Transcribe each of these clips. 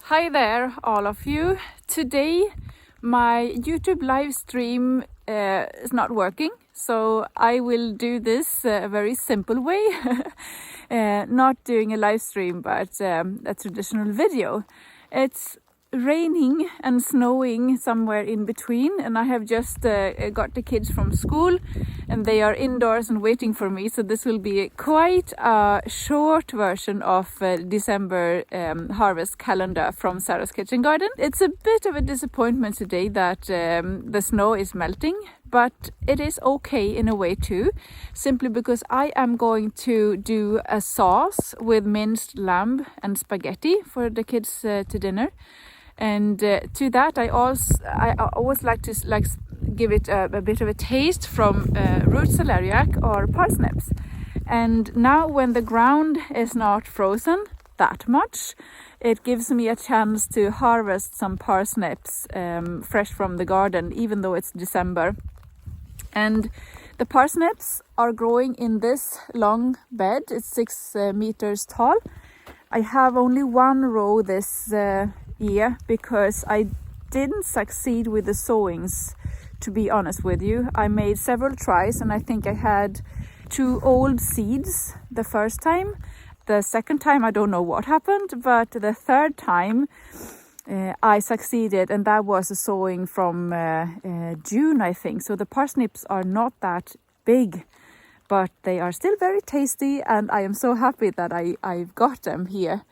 Hi there, all of you. Today my YouTube live stream is not working, so I will do this a very simple way. Not doing a live stream, but a traditional video. It's raining and snowing somewhere in between, and I have just got the kids from school and they are indoors and waiting for me, so this will be quite a short version of December harvest calendar from Sara's kitchen garden. It's a bit of a disappointment today that the snow is melting, but it is okay in a way too, simply because I am going to do a sauce with minced lamb and spaghetti for the kids to dinner. And to that, I always like to give it a bit of a taste from root celeriac or parsnips. And now when the ground is not frozen that much, it gives me a chance to harvest some parsnips fresh from the garden, even though it's December. And the parsnips are growing in this long bed. It's 6 meters tall. I have only one row this year because I didn't succeed with the sowings, to be honest with you. I made several tries and I think I had 2 old seeds the first time. The second time I don't know what happened, but the third time I succeeded, and that was a sowing from June, I think. So the parsnips are not that big, but they are still very tasty, and I am so happy that I've got them here.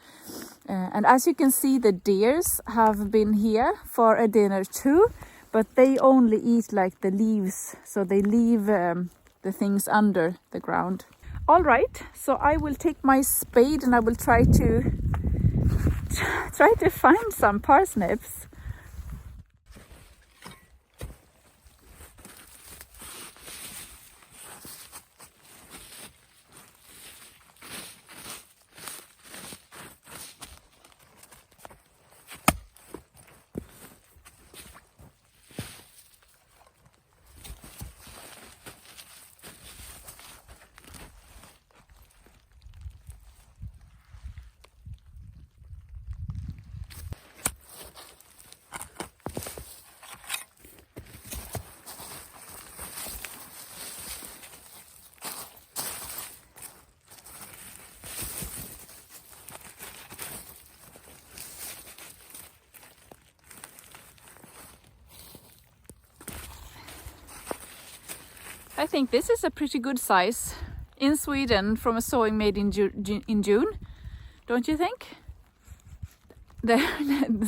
And as you can see, the deers have been here for a dinner too, but they only eat like the leaves, so they leave the things under the ground. All right, so I will take my spade and I will try to find some parsnips. I think this is a pretty good size in Sweden from a sowing made in June, don't you think? The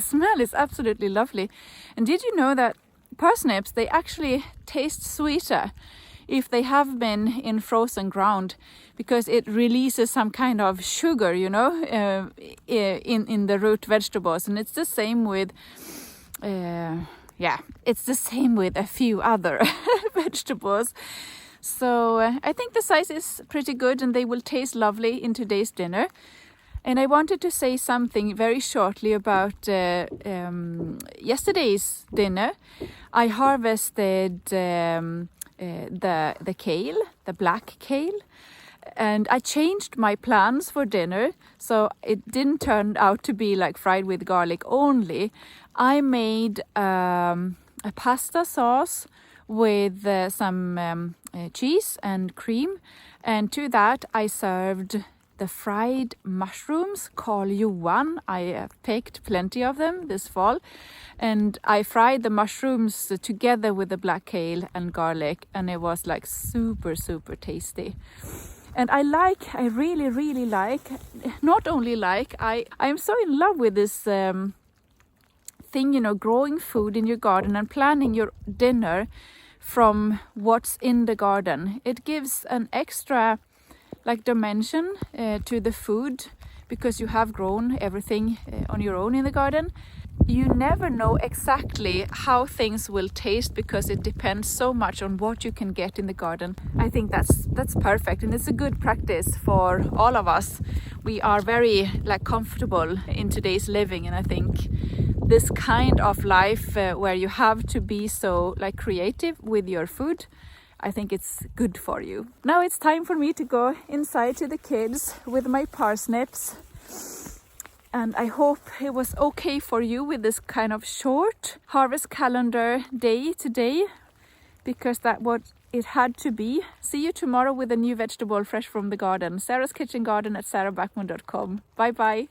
smell is absolutely lovely. And did you know that parsnips, they actually taste sweeter if they have been in frozen ground, because it releases some kind of sugar, you know, in the root vegetables. And it's the same with it's the same with a few other vegetables. So I think the size is pretty good and they will taste lovely in today's dinner. And I wanted to say something very shortly about yesterday's dinner. I harvested the kale, the black kale. And I changed my plans for dinner, so it didn't turn out to be like fried with garlic only. I made a pasta sauce with some cheese and cream, and to that I served the fried mushrooms, Karl Johan. I have picked plenty of them this fall, and I fried the mushrooms together with the black kale and garlic, and it was like super tasty. And I really like, not only like, I'm so in love with this thing, you know, growing food in your garden and planning your dinner from what's in the garden. It gives an extra like dimension to the food, because you have grown everything on your own in the garden. You never know exactly how things will taste because it depends so much on what you can get in the garden. I think that's perfect, and it's a good practice for all of us. We are very like comfortable in today's living, and I think this kind of life where you have to be so like creative with your food, I think it's good for you. Now it's time for me to go inside to the kids with my parsnips. And I hope it was okay for you with this kind of short harvest calendar day today, because that's what it had to be. See you tomorrow with a new vegetable fresh from the garden. Sarah's Kitchen Garden at sarabäckmo.com. Bye bye.